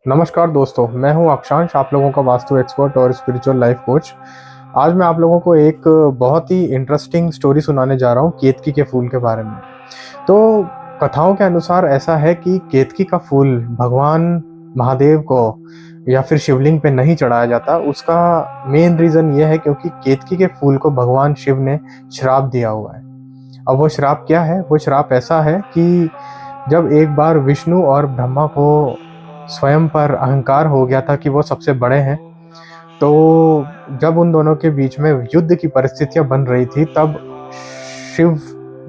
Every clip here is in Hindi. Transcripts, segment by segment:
नमस्कार दोस्तों, मैं हूं अक्षांश, आप लोगों का वास्तु एक्सपर्ट और स्पिरिचुअल लाइफ कोच। आज मैं आप लोगों को एक बहुत ही इंटरेस्टिंग स्टोरी सुनाने जा रहा हूं केतकी के फूल के बारे में। तो कथाओं के अनुसार ऐसा है कि केतकी का फूल भगवान महादेव को या फिर शिवलिंग पे नहीं चढ़ाया जाता। उसका मेन रीज़न ये है क्योंकि केतकी के फूल को भगवान शिव ने श्राप दिया हुआ है। अब वो श्राप क्या है? वो श्राप ऐसा है कि जब एक बार विष्णु और ब्रह्मा को स्वयं पर अहंकार हो गया था कि वो सबसे बड़े हैं, तो जब उन दोनों के बीच में युद्ध की परिस्थितियां बन रही थी, तब शिव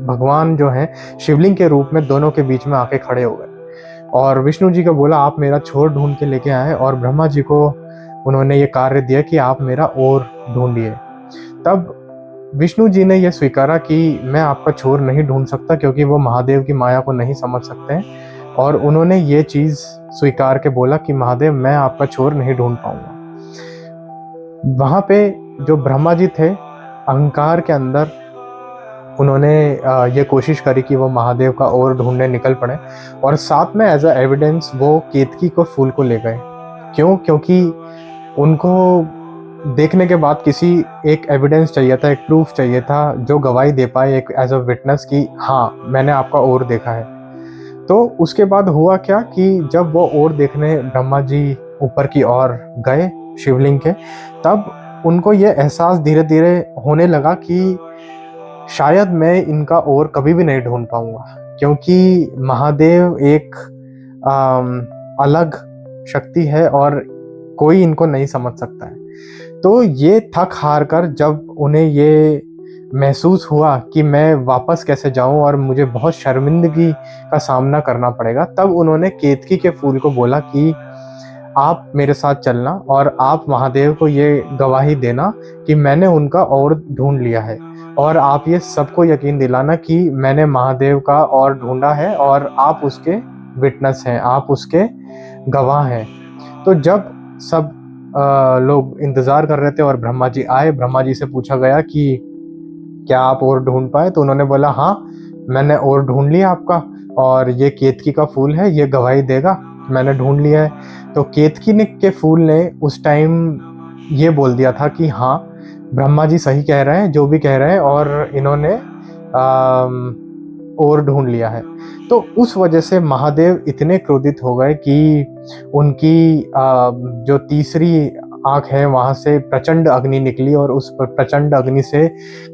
भगवान जो है शिवलिंग के रूप में दोनों के बीच में आके खड़े हो गए और विष्णु जी को बोला, आप मेरा छोर ढूंढ के लेके आए, और ब्रह्मा जी को उन्होंने ये कार्य दिया कि आप मेरा और ढूंढिए। तब विष्णु जी ने यह स्वीकारा कि मैं आपका छोर नहीं ढूंढ सकता, क्योंकि वो महादेव की माया को नहीं समझ सकते हैं, और उन्होंने ये चीज़ स्वीकार के बोला कि महादेव, मैं आपका छोर नहीं ढूंढ पाऊंगा। वहाँ पे जो ब्रह्मा जी थे, अहंकार के अंदर उन्होंने ये कोशिश करी कि वो महादेव का और ढूंढने निकल पड़े, और साथ में एज अ एविडेंस वो केतकी को फूल को ले गए। क्यों? क्योंकि उनको देखने के बाद किसी एक एविडेंस चाहिए था, एक प्रूफ चाहिए था जो गवाही दे पाए एक एज अ विटनेस कि हाँ, मैंने आपका और देखा है। तो उसके बाद हुआ क्या कि जब वो और देखने ब्रह्मा जी ऊपर की ओर गए शिवलिंग के, तब उनको ये एहसास धीरे धीरे होने लगा कि शायद मैं इनका और कभी भी नहीं ढूंढ पाऊंगा, क्योंकि महादेव एक अलग शक्ति है और कोई इनको नहीं समझ सकता है। तो ये थक हार कर जब उन्हें ये महसूस हुआ कि मैं वापस कैसे जाऊं और मुझे बहुत शर्मिंदगी का सामना करना पड़ेगा, तब उन्होंने केतकी के फूल को बोला कि आप मेरे साथ चलना और आप महादेव को ये गवाही देना कि मैंने उनका और ढूंढ लिया है, और आप ये सबको यकीन दिलाना कि मैंने महादेव का और ढूंढा है और आप उसके विटनेस हैं, आप उसके गवाह हैं। तो जब सब लोग इंतज़ार कर रहे थे और ब्रह्मा जी आए, ब्रह्मा जी से पूछा गया कि क्या आप और ढूंढ पाए? तो उन्होंने बोला, हाँ, मैंने और ढूंढ लिया आपका, और ये केतकी का फूल है, ये गवाही देगा, मैंने ढूंढ लिया है। तो केतकी ने के फूल ने उस टाइम ये बोल दिया था कि हाँ, ब्रह्मा जी सही कह रहे हैं, जो भी कह रहे हैं, और इन्होंने और ढूंढ लिया है। तो उस वजह से महादेव इतने क्रोधित हो गए कि उनकी जो तीसरी आंख है वहां से प्रचंड अग्नि निकली, और उस प्रचंड अग्नि से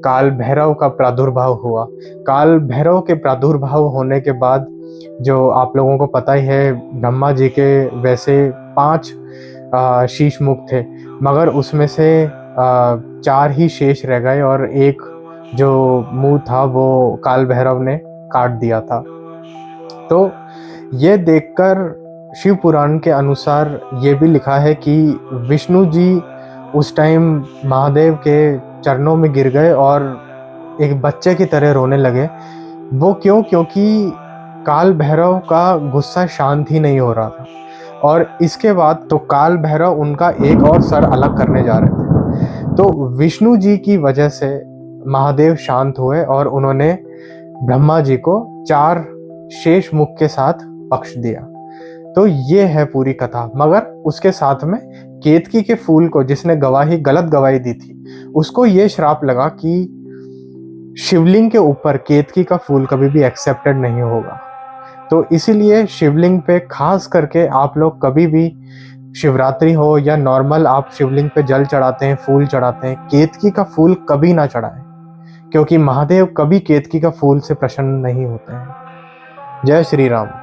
काल भैरव का प्रादुर्भाव हुआ। काल भैरव के प्रादुर्भाव होने के बाद, जो आप लोगों को पता ही है, ब्रह्मा जी के वैसे 5 शीश मुख थे, मगर उसमें से 4 ही शेष रह गए, और एक जो मुंह था वो काल भैरव ने काट दिया था। तो ये देखकर शिव पुराण के अनुसार ये भी लिखा है कि विष्णु जी उस टाइम महादेव के चरणों में गिर गए और एक बच्चे की तरह रोने लगे। वो क्यों? क्योंकि काल भैरव का गुस्सा शांत ही नहीं हो रहा था, और इसके बाद तो काल भैरव उनका एक और सर अलग करने जा रहे थे। तो विष्णु जी की वजह से महादेव शांत हुए और उन्होंने ब्रह्मा जी को 4 शेष मुख के साथ बख्श दिया। तो ये है पूरी कथा। मगर उसके साथ में केतकी के फूल को जिसने गलत गवाही दी थी, उसको ये श्राप लगा कि शिवलिंग के ऊपर केतकी का फूल कभी भी एक्सेप्टेड नहीं होगा। तो इसीलिए शिवलिंग पे खास करके आप लोग कभी भी, शिवरात्रि हो या नॉर्मल, आप शिवलिंग पे जल चढ़ाते हैं, फूल चढ़ाते हैं, केतकी का फूल कभी ना चढ़ाएं, क्योंकि महादेव कभी केतकी का फूल से प्रसन्न नहीं होते हैं। जय श्री राम।